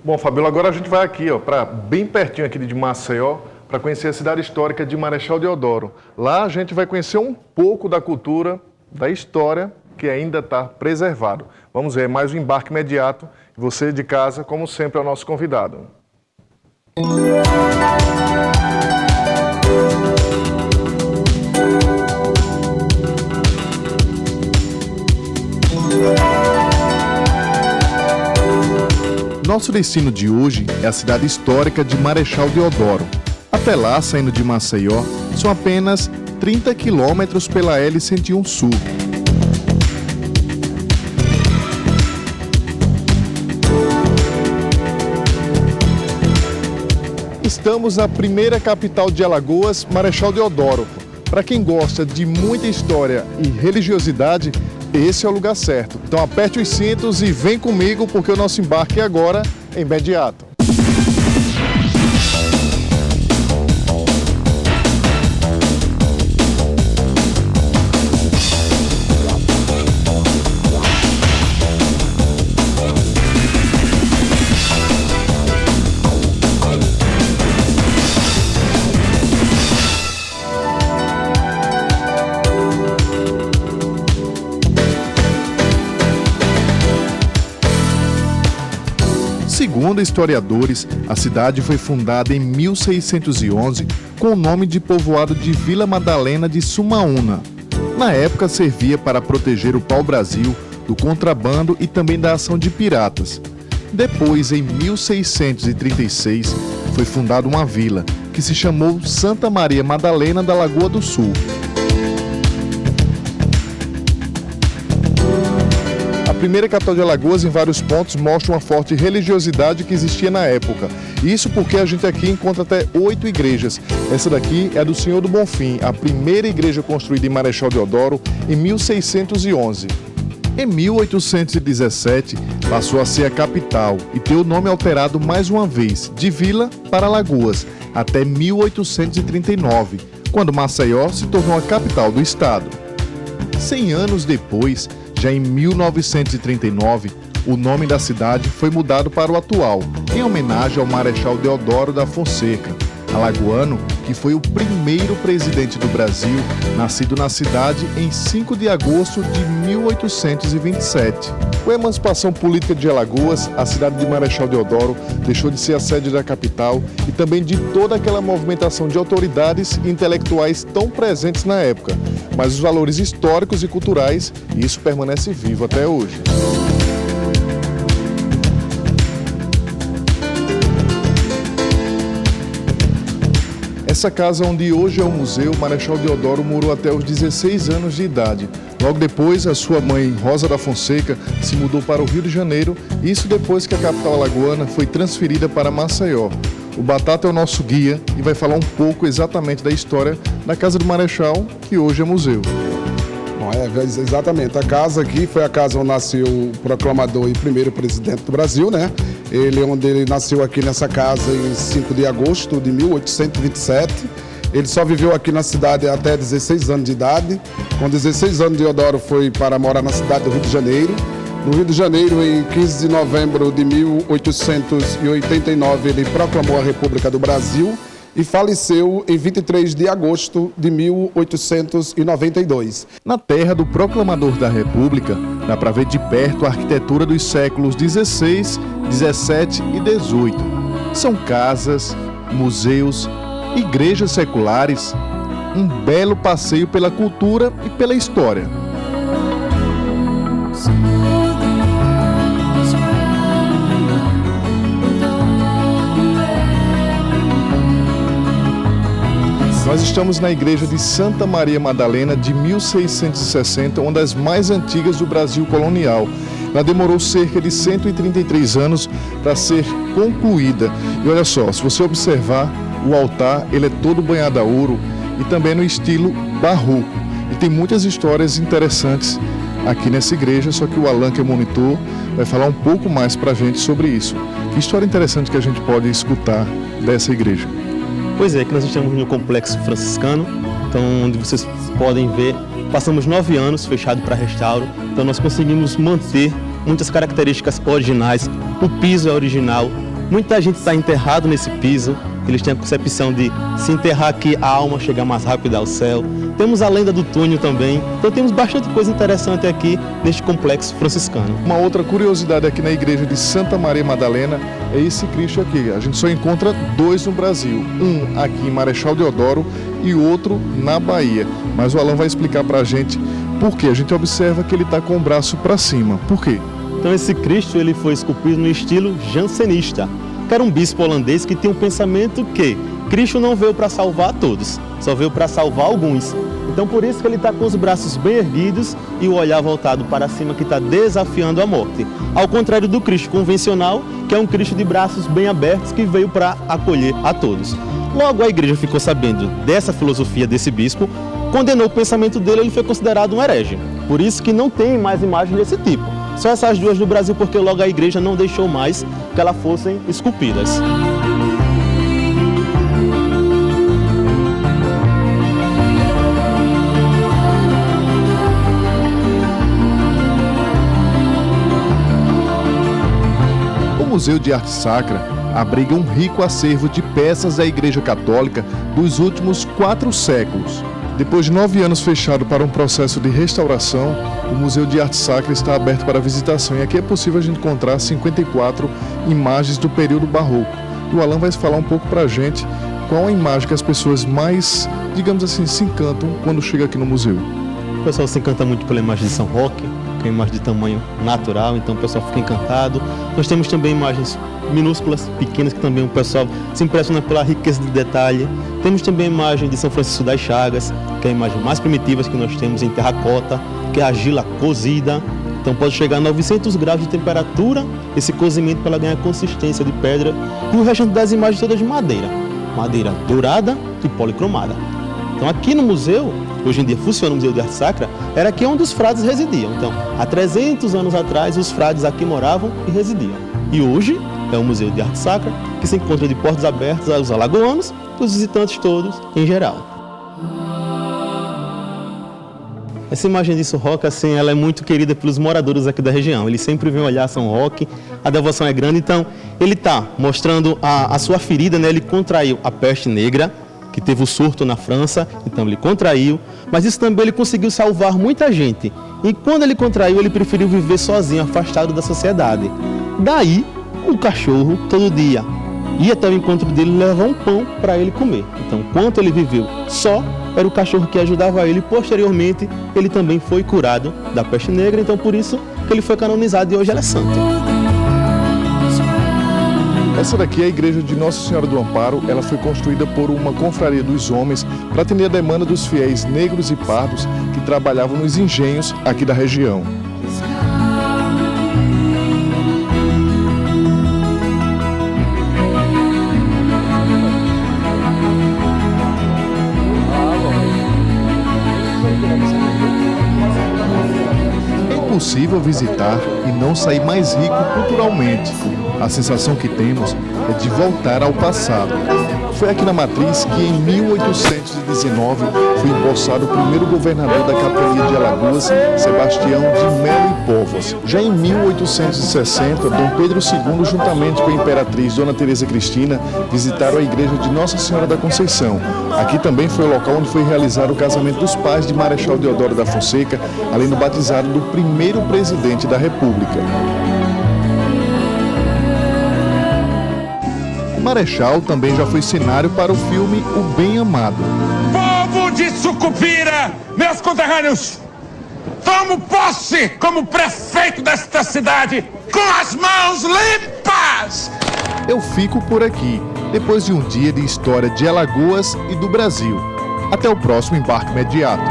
Bom, Fabíola, agora a gente vai aqui, ó, para bem pertinho aqui de Maceió, para conhecer a cidade histórica de Marechal Deodoro. Lá a gente vai conhecer um pouco da cultura, da história que ainda está preservado. Vamos ver, mais um embarque imediato. Você de casa, como sempre, é o nosso convidado. Nosso destino de hoje é a cidade histórica de Marechal Deodoro. Até lá, saindo de Maceió, são apenas 30 quilômetros pela L-101 Sul. Estamos na primeira capital de Alagoas, Marechal Deodoro. Para quem gosta de muita história e religiosidade, esse é o lugar certo. Então aperte os cintos e vem comigo, porque o nosso embarque é agora, imediato. Segundo historiadores, a cidade foi fundada em 1611 com o nome de povoado de Vila Madalena de Sumaúna. Na época, servia para proteger o pau-brasil do contrabando e também da ação de piratas. Depois, em 1636, foi fundada uma vila, que se chamou Santa Maria Madalena da Lagoa do Sul. A primeira capital de Alagoas, em vários pontos, mostra uma forte religiosidade que existia na época. Isso porque a gente aqui encontra até 8 igrejas. Essa daqui é a do Senhor do Bonfim, a primeira igreja construída em Marechal Deodoro em 1611. Em 1817, passou a ser a capital e ter o nome alterado mais uma vez, de Vila para Alagoas, até 1839, quando Maceió se tornou a capital do estado. 100 anos depois, já em 1939, o nome da cidade foi mudado para o atual, em homenagem ao Marechal Deodoro da Fonseca, alagoano que foi o primeiro presidente do Brasil, nascido na cidade em 5 de agosto de 1827. Com a emancipação política de Alagoas, a cidade de Marechal Deodoro deixou de ser a sede da capital e também de toda aquela movimentação de autoridades e intelectuais tão presentes na época. Mas os valores históricos e culturais, isso permanece vivo até hoje. Essa casa onde hoje é o museu, Marechal Deodoro morou até os 16 anos de idade. Logo depois, a sua mãe, Rosa da Fonseca, se mudou para o Rio de Janeiro, isso depois que a capital alagoana foi transferida para Maceió. O Batata é o nosso guia e vai falar um pouco exatamente da história da Casa do Marechal, que hoje é museu. Bom, exatamente. A casa aqui foi a casa onde nasceu o proclamador e primeiro presidente do Brasil, né? Ele nasceu aqui nessa casa em 5 de agosto de 1827. Ele só viveu aqui na cidade até 16 anos de idade. Com 16 anos, Deodoro foi para morar na cidade do Rio de Janeiro. No Rio de Janeiro, em 15 de novembro de 1889, ele proclamou a República do Brasil e faleceu em 23 de agosto de 1892. Na terra do proclamador da República, dá para ver de perto a arquitetura dos séculos XVI, XVII e XVIII. São casas, museus, igrejas seculares, um belo passeio pela cultura e pela história. Nós estamos na igreja de Santa Maria Madalena de 1660, uma das mais antigas do Brasil colonial. Ela demorou cerca de 133 anos para ser concluída. E olha só, se você observar, o altar ele é todo banhado a ouro e também no estilo barroco. E tem muitas histórias interessantes aqui nessa igreja, só que o Alan, que é monitor, vai falar um pouco mais para a gente sobre isso. Que história interessante que a gente pode escutar dessa igreja. Pois é, aqui nós estamos no Complexo Franciscano, então onde vocês podem ver, passamos 9 anos fechado para restauro, então nós conseguimos manter muitas características originais, o piso é original, Muita gente está enterrado nesse piso, eles têm a concepção de se enterrar aqui, a alma chegar mais rápido ao céu. Temos a lenda do túnel também, então temos bastante coisa interessante aqui neste complexo franciscano. Uma outra curiosidade aqui na igreja de Santa Maria Madalena é esse Cristo aqui. A gente só encontra 2 no Brasil, um aqui em Marechal Deodoro e outro na Bahia. Mas o Alan vai explicar pra gente por quê. A gente observa que ele está com o braço para cima. Por quê? Então esse Cristo ele foi esculpido no estilo jansenista, que era um bispo holandês que tinha um pensamento que Cristo não veio para salvar a todos, só veio para salvar alguns. Então por isso que ele está com os braços bem erguidos e o olhar voltado para cima, que está desafiando a morte. Ao contrário do Cristo convencional, que é um Cristo de braços bem abertos que veio para acolher a todos. Logo a igreja ficou sabendo dessa filosofia desse bispo, condenou o pensamento dele, ele foi considerado um herege. Por isso que não tem mais imagens desse tipo. Só essas 2 do Brasil, porque logo a igreja não deixou mais que elas fossem esculpidas. O Museu de Arte Sacra abriga um rico acervo de peças da Igreja Católica dos últimos 4 séculos. Depois de 9 anos fechado para um processo de restauração, o Museu de Arte Sacra está aberto para visitação e aqui é possível a gente encontrar 54 imagens do período barroco. E o Alan vai falar um pouco para a gente qual a imagem que as pessoas mais, digamos assim, se encantam quando chega aqui no museu. O pessoal se encanta muito pela imagem de São Roque, que é uma imagem de tamanho natural, então o pessoal fica encantado. Nós temos também imagens minúsculas, pequenas, que também o pessoal se impressiona pela riqueza de detalhe. Temos também a imagem de São Francisco das Chagas, que é a imagem mais primitiva que nós temos em terracota, que é a argila cozida. Então pode chegar a 900 graus de temperatura, esse cozimento para ela ganhar consistência de pedra. E o restante das imagens todas de madeira, madeira dourada e policromada. Então aqui no museu, hoje em dia funciona o Museu de Arte Sacra, era aqui onde os frades residiam. Então, há 300 anos atrás, os frades aqui moravam e residiam. E hoje é o Museu de Arte Sacra, que se encontra de portas abertas aos alagoanos e os visitantes todos em geral. Essa imagem de São Roque, assim, ela é muito querida pelos moradores aqui da região. Eles sempre vêm olhar São Roque, a devoção é grande, então ele está mostrando a sua ferida, né? Ele contraiu a peste negra, que teve o surto na França, então ele contraiu, mas isso também ele conseguiu salvar muita gente. E quando ele contraiu, ele preferiu viver sozinho, afastado da sociedade. Daí, o cachorro, todo dia, ia até o encontro dele e levava um pão para ele comer. Então, enquanto ele viveu só, era o cachorro que ajudava ele. Posteriormente, ele também foi curado da peste negra, então por isso que ele foi canonizado e hoje ele é santo. Essa daqui é a igreja de Nossa Senhora do Amparo. Ela foi construída por uma confraria dos homens para atender a demanda dos fiéis negros e pardos que trabalhavam nos engenhos aqui da região. É impossível visitar e não sair mais rico culturalmente. A sensação que temos é de voltar ao passado. Foi aqui na Matriz que em 1819 foi empossado o primeiro governador da capitania de Alagoas, Sebastião de Melo e Povos. Já em 1860, Dom Pedro II, juntamente com a imperatriz Dona Teresa Cristina, visitaram a igreja de Nossa Senhora da Conceição. Aqui também foi o local onde foi realizado o casamento dos pais de Marechal Deodoro da Fonseca, além do batizado do primeiro presidente da República. Marechal também já foi cenário para o filme O Bem Amado. Povo de Sucupira, meus conterrâneos, tomo posse como prefeito desta cidade com as mãos limpas! Eu fico por aqui, depois de um dia de história de Alagoas e do Brasil. Até o próximo embarque imediato.